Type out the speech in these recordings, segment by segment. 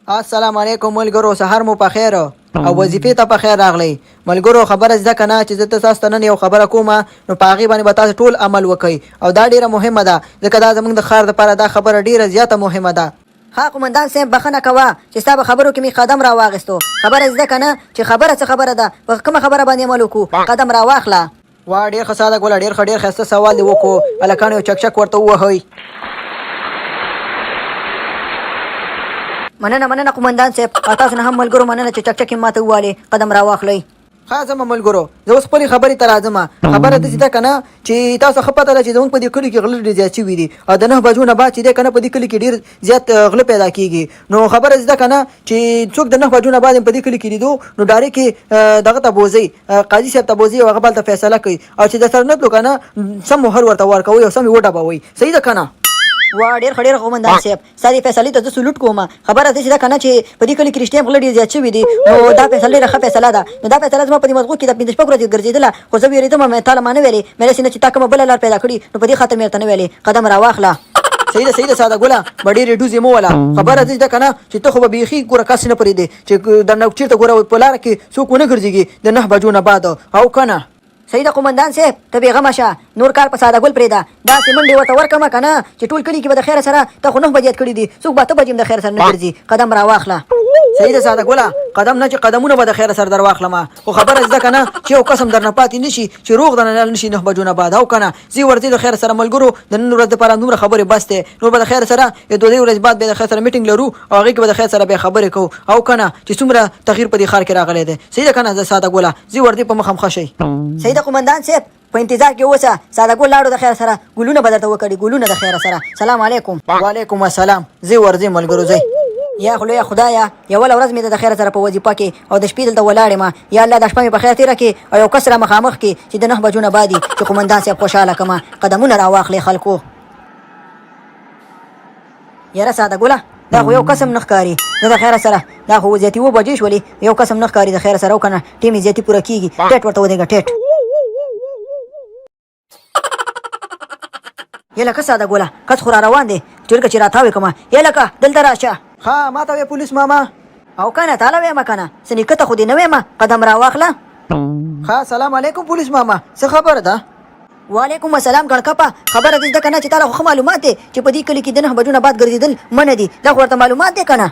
السلام علیکم ملګرو، سهار مو په خیر او وظیفې ته په خیر راغلی. ملګرو خبره زده که نه چې زه تاسو ته نن یو خبره کوم، نو په هغې باندې به تاسو ټول عمل وکئ او دا ډیره مهمه ده، ځکه دا زموږ د ښار دپاره دا خبره ډیره زیاته مهمه ده. ها قومندان صاحب بخښنه کوه چې ستا په خبرو کې مې قدم را واخیستو. خبره زده که نه چې خبره څه خبره ده، په کومه خبره باندې عمل وکړو، قدم را واخله. وا ډېر ښه ساده ګوله، ډېر ښه ډېر ښایسته سوال دې وکړو. هلکانو یو چکچک ورته ووهئ. مننه قومندان صاحب، او تاسو نه هم ملګرو مننه چې چکچکې ماته ووالې، قدم را واخلئ. ښه ځمه ملګرو، زه اوس خپلې خبرې ته راځم. خبره داسې ده که نه چې تاسو ښه پته ده چې زموږ په دې کلي کې غله ډېر زیات شوي دي، او د 9 بجو نه بعد چې دی که نه په دې کلي کې ډېر زیات غله پیدا کېږي. نو خبره زده که نه چې څوک د 9 بجو نه بعد په دې کلي کې لیدو، نو ډایرکټ یې دغه ته بوځئ، قاضي صاحب ته بوځئ او هغه به هلته فیصله کوي، او چې درسره نه تلو که نه سم مهر ورته ورکوئ او سم یې وډبوئ. صحیح ده که نه؟ وا ډېر ښه ډېر قومندان صاحب، ستا دې فیصلې ته زه سلوټ کوم. خبره داسې ده که نه چې په دې کلي کې رښتیا غله ډېر زیات شوي دي، نو دا فیصله ډېره ښه فیصله ده. نو دا فیصله زما په دې مغزو کې د 5 ورځې ګرځېدله، خو زه وېرېدم، تا له ما نه ویلې، مې داسې نه چې تا کومه بله لار پیدا کړي، نو په دې خاطر مې ورته نه ویلې. قدم را واخله. صحیح ده ساده ګوله، به ډېرې ډوزې مه وله. خبره داسې ده که نه چې ته خو به بیخي ګوره کس نه پرېږدې چې درنه چېرته ګوره په لاره کې څوک ونه ګرځېږي د 9 بجو نه بعد، او که نه؟ صحیح ده قومندان صاحب، ته بېغمه شه، نور کار په ساده ګل پرېږده. داسې منډې ورته ورکړمه که نه چې ټول کلي کې به د خیره سره ته خو 9 بجې کړي دي، څوک به 8 بجې هم د خیر سره نه ګرځي. قدم را واخله. صحیح ده ساده ګوله، قدم نه چې قدمونه به د خیره سره در واخلم. خو خبره زده که نه چې یو قسم درنه پاتې نه شي چې روغ درنه نه شي 9 بجو نه بعد، او که نه؟ ځي ورځې د خیر سره ملګرو، د نن ورځ دپاره دومره خبرې بس دی. نور به د خیر سره یو 2 ورځې بعد به د خیر سره میټینګ لرو او هغې کې به د خیر سره بیا خبرې کوو، او که نه چې څومره تغییر په دې ښار کې راغلی دی. صحیح ده که نه؟ ساده ګوله ځي ورځې په مخه مخه شئ. صحیح ده قومندان صاحب، په انتظار کې اوسه. ساده ګل لاړو د خیر سره، ګلونه به درته وکړي، ګلونه د خیر سره. سلام علیکم. وعلیکم السلام. ځئ ورځئ ملګرو ځئ. یا خدای خدایا، یوله ورځ مې د خیر سره په وظیفه کې او د شپې دلته ولاړ یم. یا الله دا شپه مې په خیر تېره کړي او یو کس را مخامخ کړي چې د 9 بجو نه بعد چې قومندان صاحب خوشحاله کړمه. قدمونه را واخلئ خلکو. یاره ساده ګوله، دا خو یو قسم نه ښکاري د خیر سره، دا خو زیاتي 7 بجې شولې، یو قسم نه ښکاري د خیر سره، او که نه ټیم یې زیاتي پوره کېږي. ټیټ ورته ودرېږه ټیټ. یا لکه ساده ګوله، کس خو را روان دی، ټولګه چې راتاوې کړمه. یا لکه دلته راشه. ها ما ته وې پولیس ماما، او که نه تاله ویمه که نه، څه نیکه ته خو دې نه ویمه. قدم را واخله. ها سلام علیکم پولیس ماما، څه خبره ده؟ وعلیکم السلام ګڼکپه، خبره دې زده که نه چې تا له خو ښه معلومات دی چې په دې کلي کې د 9 بجو نه بعد ګرځېدل منع دي، دا خو ورته معلومات دی که نه؟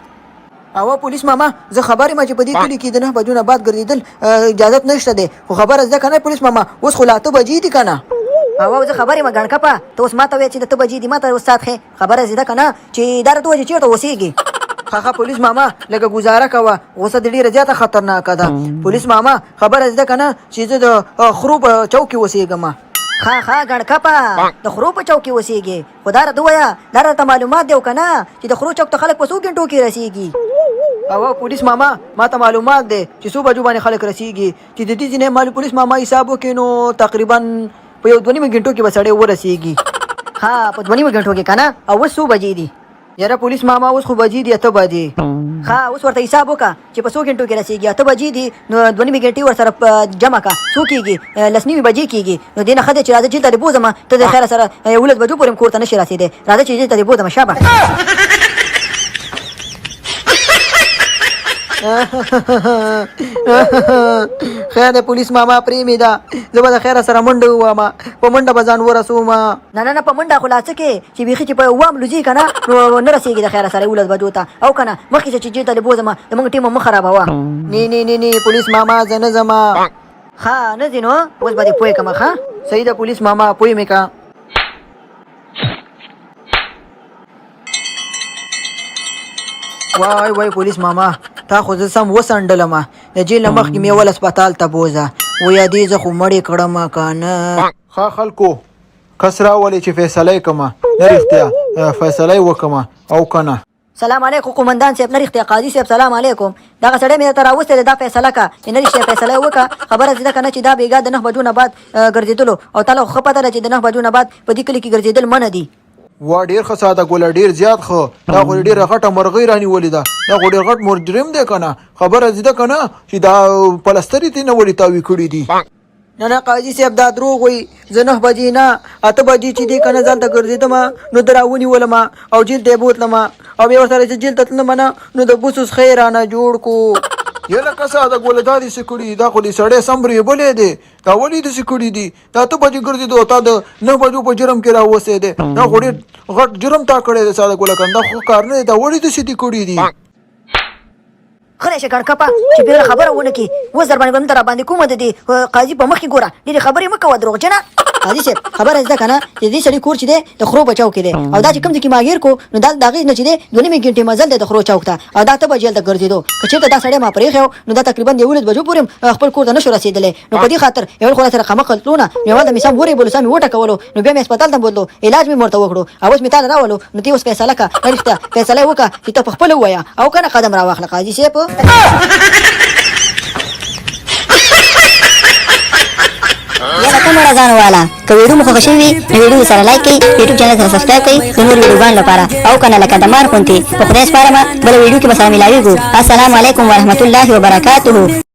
او پولیس ماما زه خبر یم چې په دې کلي کې د 9 بجو نه بعد ګرځېدل اجازت نشته دی، خو خبره زده که نه پولیس ماما، اوس خو لا 8 بجې دي که نه؟ او زه خبر یم ګڼکپه، ته اوس ما ته وایې چې د 8 بجې دي، ما ته اوس ساعت ښې. خبره زده که نه چې دا راته وایي چې چېرته اوسېږي. ښه پولیس ماما لږه ګزاره کوه، غوسه دې ډېره زیاته خطرناکه ده. پولیس ماما خبره زده که نه چې زه د خرو په چوک کې اوسېږم. ښه ګڼکپه، د خرو په چوک کې اوسېږي، خو دا راته ووایه دا راته معلومات دی او که نه چې د خرو چوک ته خلک په څو ګنټو کې رسېږي. او پولیس ماما ما ته معلومات دی چې څو بجو باندې خلک رسېږي، چې د دې ځینې پولیس ماما حساب وکړي نو تقریبا په یو 2 غنټو کې به سړی ورسېږي. ها په 2 غنټو کې که نه؟ او اوس څو بجې دي؟ یاره پولیس ماما اوس خو بجې دي 8 بجې. ښه اوس ورته حساب وکړه چې په څو غنټو کې رسېږي. 8 بجې دي نو 2 غنټې ورسره جمع کړه، څو کېږي؟ 10 بجې کېږي. نو دې نه ښه دی چې راځه چې دلته دې بوځم، ته د خیره سره 11 بجو پورې هم کور ته نه شي رسېدی. راځه چې دلته دې بوځم. شابه خیر دی پولیس ماما پرېمې ده، زه به د خیره سره منډه ووایم، په منډه به ځان ورسوم. نه په منډه خو لا څه کې چې بیخي چې په وام لوځي که نه نو نه رسېږي د خیره سره 11 بجو ته، او که نه مخکې چې چېرته دې بوځم زموږ ټیم مه خرابوه. نه پولیس ماما زه نه ځم. ښه نه ځې نو اوس به دې پوه کړم. ښه صحیح ده پولیس ماما پوه مې کړه. وای پولیس ماما تا خو زه سم وسنډلم، د جیل نه مخکې مې ول هسپتال ته بوځه، ویا دې زه خو مړې کړم که نه؟ ښه خلکو کس راولئ چې فیصله یې کړمه، نه رښتیا فیصله یې وکړمه، او که نه؟ سلام علیکم قومندان صاحب. نه رښتیا قاضي صاحب سلام علیکم. دغه سړی مې درته راوستی دی، دا فیصله کړه چې نه رښتیا فیصله یې وکړه. خبره زده که نه چې دا بېګا د 9 بجو نه بعد ګرځېدلو، او تا له خو ښه پته ده چې د 9 بجو نه بعد په دې کلي کې ګرځېدل منع دي. وا ډېر ښه ساده ګوله، ډېر زیات ښه. دا خو ډېره غټه مرغۍ رانیولې ده، دا خو ډېر غټ مجرم دی که نه؟ خبره زده که نه چې دا پلستر یې ترېنه ولې تاوې کړي دي. نه قاضي صاحب دا دروغ وي زه 9 بجې نه 8 بجې چې دی کنه ځان ته ګرځېدم نو د راونیولم او جیل ته یې بوتلم او بیا ورسره چې جیل ته تلم نه نو د بوسوس خی رانه جوړ کو. یله کسا د ګوله دا داسې کړي دا خو دې سړی سم بریبلی دی دا ولې داسې کړي دي دا 8 بجې ګرځېدو تا د 9 بجو په جرم کې راوسې دی دا خو ډېر غټ جرم تا کړی دی ساده ګوله کن دا خو کار نه دی دا ولې داسې دي کړي دي. خدای شه کړکپا چې بیا خبره ونه کی و زر باندې بند را باندې کومه د دې قاضي په مخ کې ګوره دې خبرې مکه و دروغجنه. قاضي صاحب خبره زده کنه چې دې سړي کور چې دی د خرو بچاو کې دی او دا چې کوم ځکه ماګیر کو نو دا دغه نه چې دی 2 غنټې مزل د خرو چوک ته او دا ته بجل ته ګرځېدو که چېرته دا سړی ما پرې خو نو دا تقریبا د 11 بجو پورې خپل کور ته نشو رسیدلی نو په دې خاطر یو خو سره قمه قتلونه نو ول د میسم وری بوله سمې وټه کولو نو بیا مې هسپتال ته بوتلو علاج مې مرته وکړو او اوس مې تعالی راولو نو تی اوس فیصله کا رښتا فیصله وکړه چې ته په خپل وایا او کنه قدم را واخله قاضي صاحب. یا کوم راځان والا که ویډیو مو خوښ وي نو ویډیو سره لایک کړئ یوټیوب چینل سره سبسکرایب کړئ د نور ویډیوګانو لپاره او کنه لکه د مار غوندې په خدای سپارم بل ویډیو کې به سره ملاویږو. السلام علیکم ورحمت الله وبرکاته.